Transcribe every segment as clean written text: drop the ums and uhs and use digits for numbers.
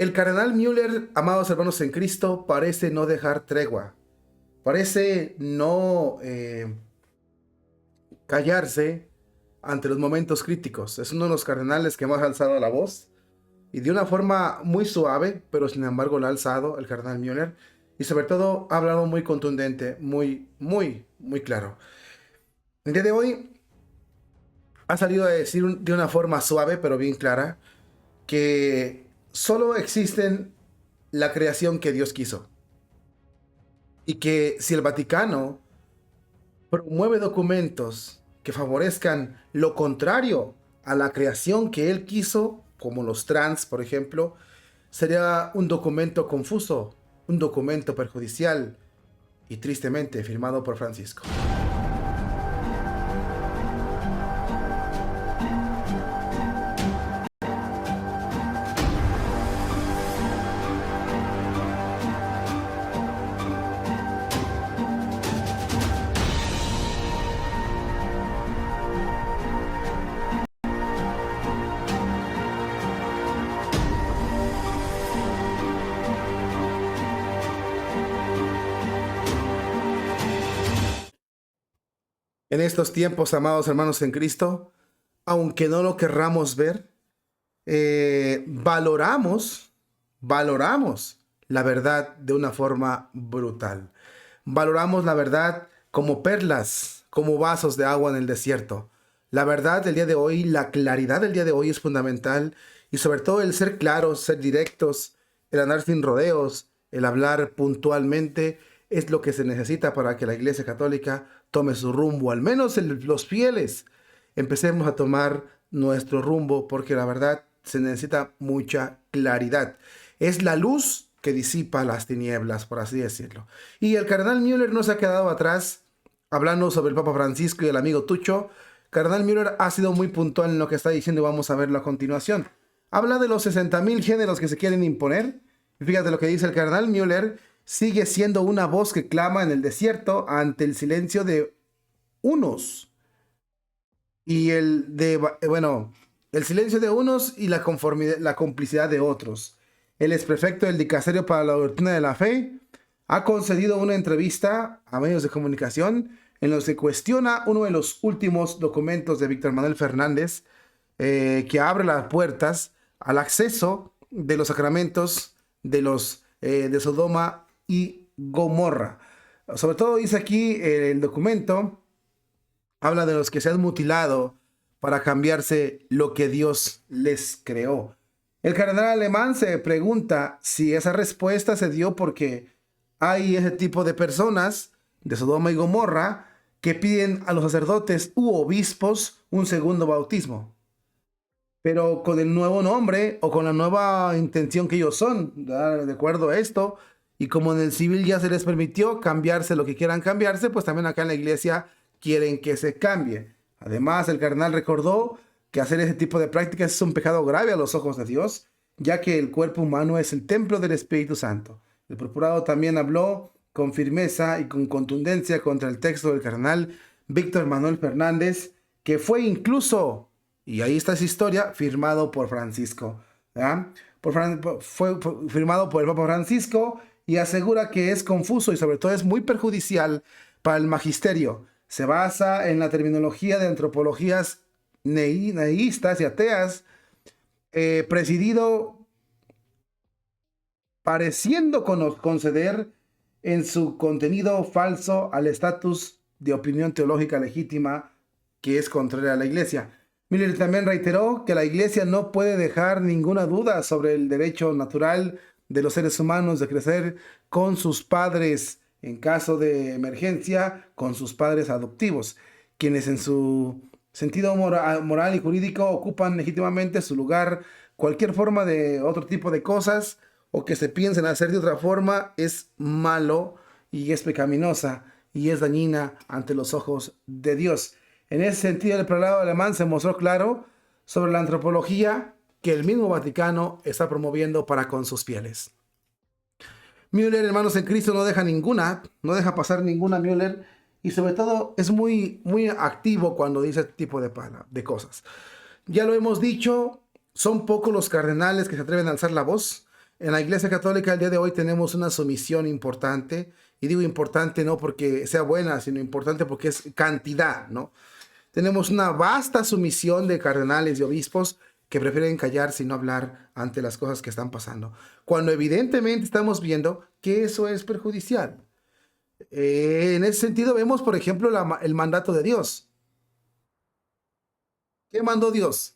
El cardenal Müller, amados hermanos en Cristo, parece no dejar tregua, parece no callarse ante los momentos críticos. Es uno de los cardenales que más ha alzado la voz y de una forma muy suave, pero sin embargo la ha alzado el cardenal Müller, y sobre todo ha hablado muy contundente, muy claro. El día de hoy ha salido a decir de una forma suave pero bien clara que solo existen la creación que Dios quiso, y que si el Vaticano promueve documentos que favorezcan lo contrario a la creación que él quiso, como los trans, por ejemplo, sería un documento confuso, un documento perjudicial y tristemente firmado por Francisco. En estos tiempos, amados hermanos en Cristo, aunque no lo querramos ver, valoramos la verdad de una forma brutal. Valoramos la verdad como perlas, como vasos de agua en el desierto. La verdad del día de hoy, la claridad del día de hoy es fundamental, y sobre todo el ser claros, ser directos, el andar sin rodeos, el hablar puntualmente es lo que se necesita para que la Iglesia Católica tome su rumbo. Al menos los fieles empecemos a tomar nuestro rumbo, porque la verdad se necesita mucha claridad. Es la luz que disipa las tinieblas, por así decirlo. Y el cardenal Müller no se ha quedado atrás hablando sobre el Papa Francisco y el amigo Tucho. Cardenal Müller ha sido muy puntual en lo que está diciendo y vamos a verlo a continuación. Habla de los 60,000 géneros que se quieren imponer. Y fíjate lo que dice el cardenal Müller: sigue siendo una voz que clama en el desierto ante el silencio de unos y el silencio de unos y la conformidad, la complicidad de otros. El exprefecto del Dicasterio para la Doctrina de la Fe ha concedido una entrevista a medios de comunicación en los que cuestiona uno de los últimos documentos de Víctor Manuel Fernández, que abre las puertas al acceso de los sacramentos de Sodoma y Gomorra. Sobre todo dice aquí el documento, habla de los que se han mutilado para cambiarse lo que Dios les creó. El cardenal alemán se pregunta si esa respuesta se dio porque hay ese tipo de personas de Sodoma y Gomorra que piden a los sacerdotes u obispos un segundo bautismo, pero con el nuevo nombre o con la nueva intención que ellos son, ¿verdad? De acuerdo a esto, y como en el civil ya se les permitió cambiarse lo que quieran cambiarse, pues también acá en la iglesia quieren que se cambie. Además, el cardenal recordó que hacer ese tipo de prácticas es un pecado grave a los ojos de Dios, ya que el cuerpo humano es el templo del Espíritu Santo. El procurado también habló con firmeza y con contundencia contra el texto del cardenal Víctor Manuel Fernández, que fue incluso, y ahí está esa historia, firmado por Francisco. Fue firmado por el Papa Francisco, y asegura que es confuso y sobre todo es muy perjudicial para el magisterio. Se basa en la terminología de antropologías neístas y ateas, presidido pareciendo conceder en su contenido falso al estatus de opinión teológica legítima que es contraria a la iglesia. Miller también reiteró que la iglesia no puede dejar ninguna duda sobre el derecho natural de los seres humanos de crecer con sus padres, en caso de emergencia, con sus padres adoptivos, quienes en su sentido moral y jurídico ocupan legítimamente su lugar. Cualquier forma de otro tipo de cosas o que se piensen hacer de otra forma es malo y es pecaminosa y es dañina ante los ojos de Dios. En ese sentido, el prelado alemán se mostró claro sobre la antropología que el mismo Vaticano está promoviendo para con sus fieles. Müller, hermanos en Cristo, no deja pasar ninguna Müller, y sobre todo es muy activo cuando dice este tipo de cosas. Ya lo hemos dicho, son pocos los cardenales que se atreven a alzar la voz. En la Iglesia Católica el día de hoy tenemos una sumisión importante, y digo importante no porque sea buena, sino importante porque es cantidad, ¿no? Tenemos una vasta sumisión de cardenales y obispos que prefieren callarse y no hablar ante las cosas que están pasando, cuando evidentemente estamos viendo que eso es perjudicial. En ese sentido vemos, por ejemplo, el mandato de Dios. ¿Qué mandó Dios?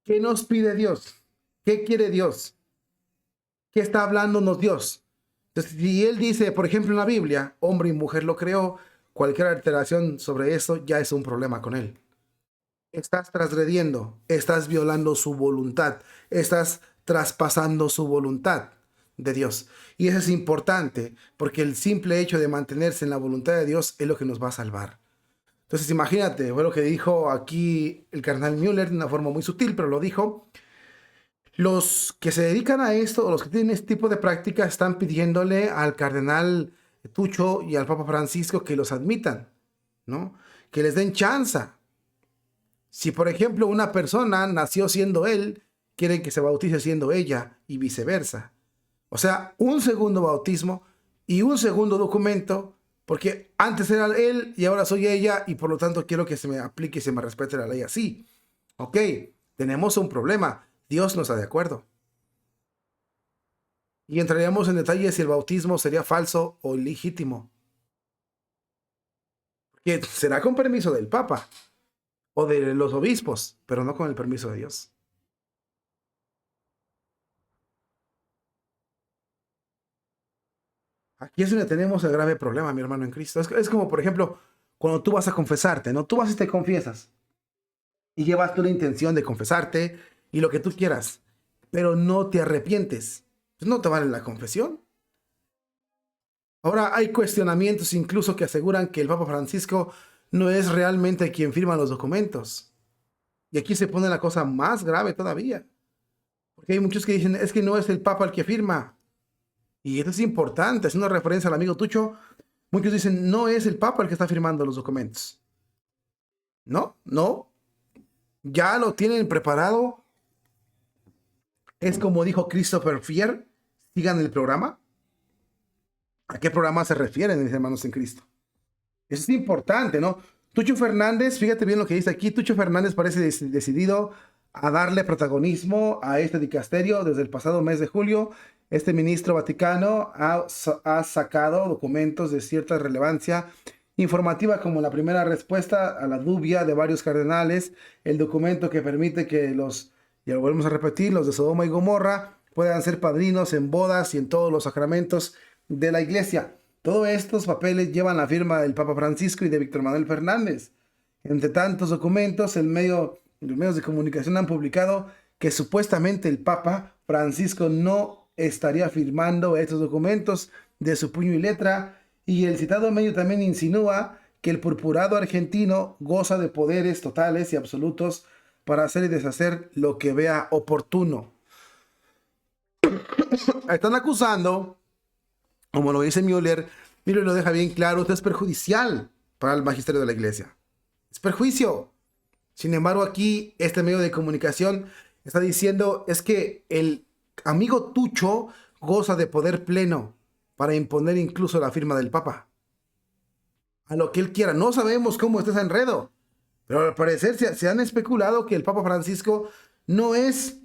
¿Qué nos pide Dios? ¿Qué quiere Dios? ¿Qué está hablándonos Dios? Entonces, si Él dice, por ejemplo, en la Biblia, hombre y mujer lo creó, cualquier alteración sobre eso ya es un problema con Él. Estás transgrediendo, estás violando su voluntad, estás traspasando su voluntad de Dios. Y eso es importante, porque el simple hecho de mantenerse en la voluntad de Dios es lo que nos va a salvar. Entonces imagínate, fue lo que dijo aquí el cardenal Müller de una forma muy sutil, pero lo dijo. Los que se dedican a esto, o los que tienen este tipo de práctica, están pidiéndole al cardenal Tucho y al Papa Francisco que los admitan, ¿no? Que les den chance. Si, por ejemplo, una persona nació siendo él, quieren que se bautice siendo ella y viceversa. O sea, un segundo bautismo y un segundo documento, porque antes era él y ahora soy ella y por lo tanto quiero que se me aplique y se me respete la ley así. Ok, tenemos un problema. Dios no está de acuerdo. Y entraríamos en detalles si el bautismo sería falso o legítimo. Que será con permiso del Papa o de los obispos, pero no con el permiso de Dios. Aquí es donde tenemos el grave problema, mi hermano en Cristo. Es como, por ejemplo, cuando tú vas a confesarte, ¿no? Tú vas y te confiesas y llevas tú la intención de confesarte y lo que tú quieras, pero no te arrepientes. Pues no te vale la confesión. Ahora hay cuestionamientos incluso que aseguran que el Papa Francisco no es realmente quien firma los documentos. Y aquí se pone la cosa más grave todavía. Porque hay muchos que dicen, es que no es el Papa el que firma. Y esto es importante, es una referencia al amigo Tucho. Muchos dicen, no es el Papa el que está firmando los documentos. No, no. Ya lo tienen preparado. Es como dijo Christopher Fier. Sigan el programa. ¿A qué programa se refieren, mis hermanos en Cristo? Eso es importante, ¿no? Tucho Fernández, fíjate bien lo que dice aquí. Tucho Fernández parece decidido a darle protagonismo a este dicasterio desde el pasado mes de julio. Este ministro vaticano ha sacado documentos de cierta relevancia informativa como la primera respuesta a la dubia de varios cardenales, el documento que permite que ya lo volvemos a repetir, los de Sodoma y Gomorra puedan ser padrinos en bodas y en todos los sacramentos de la iglesia. Todos estos papeles llevan la firma del Papa Francisco y de Víctor Manuel Fernández. Entre tantos documentos, los medios de comunicación han publicado que supuestamente el Papa Francisco no estaría firmando estos documentos de su puño y letra, y el citado medio también insinúa que el purpurado argentino goza de poderes totales y absolutos para hacer y deshacer lo que vea oportuno. Están acusando, como lo dice Müller lo deja bien claro, esto es perjudicial para el magisterio de la iglesia. Es perjuicio. Sin embargo, aquí este medio de comunicación está diciendo es que el amigo Tucho goza de poder pleno para imponer incluso la firma del Papa. A lo que él quiera. No sabemos cómo está ese enredo, pero al parecer se han especulado que el Papa Francisco no es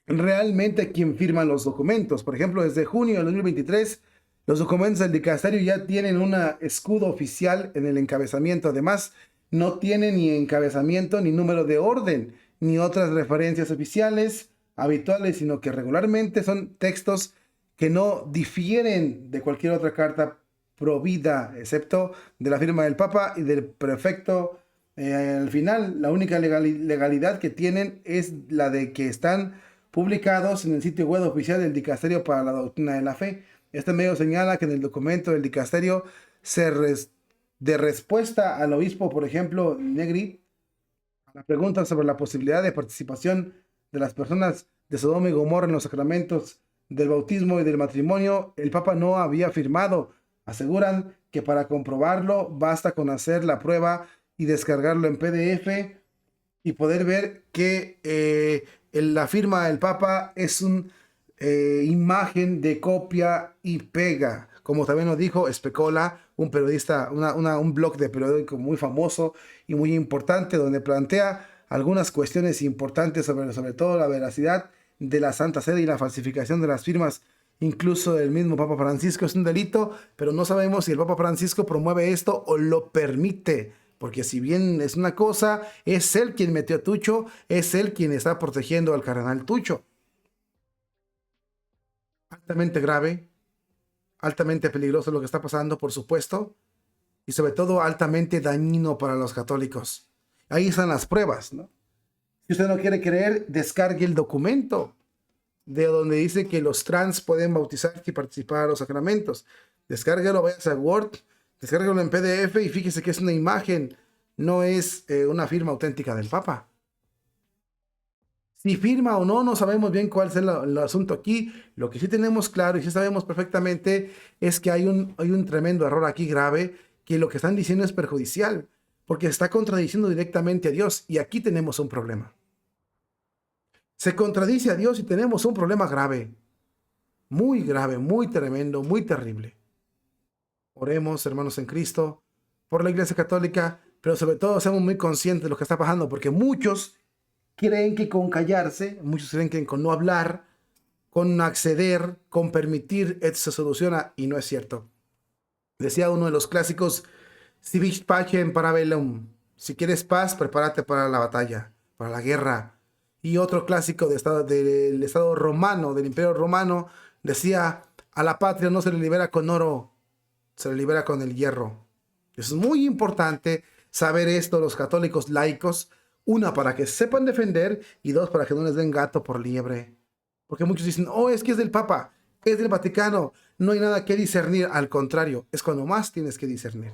realmente quien firma los documentos. Por ejemplo, desde junio del 2023, los documentos del dicasterio ya tienen un escudo oficial en el encabezamiento. Además, no tiene ni encabezamiento, ni número de orden, ni otras referencias oficiales habituales, sino que regularmente son textos que no difieren de cualquier otra carta provida, excepto de la firma del Papa y del prefecto. Al final, la única legalidad que tienen es la de que están publicados en el sitio web oficial del Dicasterio para la Doctrina de la Fe. Este medio señala que en el documento del Dicasterio de respuesta al obispo, por ejemplo, Negri, a la pregunta sobre la posibilidad de participación de las personas de Sodoma y Gomorra en los sacramentos del bautismo y del matrimonio, el Papa no había firmado. Aseguran que para comprobarlo basta con hacer la prueba y descargarlo en PDF y poder ver que la firma del Papa es una imagen de copia y pega. Como también nos dijo Especola, un periodista, un blog de periódico muy famoso y muy importante, donde plantea algunas cuestiones importantes sobre todo la veracidad de la Santa Sede y la falsificación de las firmas, incluso del mismo Papa Francisco. Es un delito, pero no sabemos si el Papa Francisco promueve esto o lo permite. Porque si bien es una cosa, es él quien metió a Tucho, es él quien está protegiendo al cardenal Tucho. Altamente grave, altamente peligroso lo que está pasando, por supuesto, y sobre todo altamente dañino para los católicos. Ahí están las pruebas, ¿no? Si usted no quiere creer, descargue el documento de donde dice que los trans pueden bautizarse y participar a los sacramentos. Descárguelo, vaya a Word, descárguelo en PDF y fíjese que es una imagen, no es una firma auténtica del Papa. Si firma o no, no sabemos bien cuál es el asunto aquí. Lo que sí tenemos claro y sí sabemos perfectamente es que hay un tremendo error aquí grave, que lo que están diciendo es perjudicial, porque está contradiciendo directamente a Dios y aquí tenemos un problema. Se contradice a Dios y tenemos un problema grave, muy tremendo, muy terrible. Oremos, hermanos en Cristo, por la Iglesia Católica, pero sobre todo seamos muy conscientes de lo que está pasando, porque muchos creen que con callarse, muchos creen que con no hablar, con acceder, con permitir, esto se soluciona, y no es cierto. Decía uno de los clásicos, si vis pacem para bellum, si quieres paz, prepárate para la batalla, para la guerra. Y otro clásico del Estado romano, del Imperio Romano, decía, a la patria no se le libera con oro, se le libera con el hierro. Es muy importante saber esto los católicos laicos, una, para que sepan defender, y dos, para que no les den gato por liebre. Porque muchos dicen, oh, es que es del Papa, es del Vaticano, no hay nada que discernir. Al contrario, es cuando más tienes que discernir.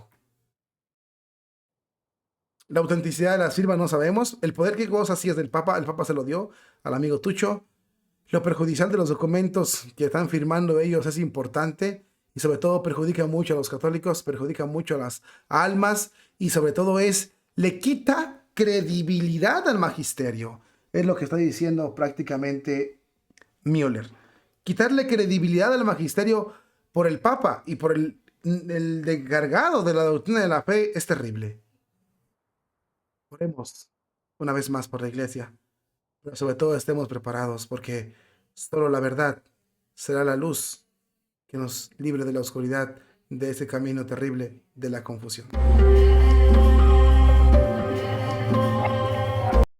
La autenticidad de las firmas no sabemos. El poder que goza sí es del Papa, el Papa se lo dio al amigo Tucho. Lo perjudicial de los documentos que están firmando ellos es importante y sobre todo perjudica mucho a los católicos, perjudica mucho a las almas y sobre todo le quita credibilidad al magisterio. Es lo que está diciendo prácticamente Müller. Quitarle credibilidad al magisterio por el Papa y por el encargado de la doctrina de la fe es terrible. Oremos una vez más por la iglesia, pero sobre todo estemos preparados porque solo la verdad será la luz que nos libre de la oscuridad, de ese camino terrible de la confusión.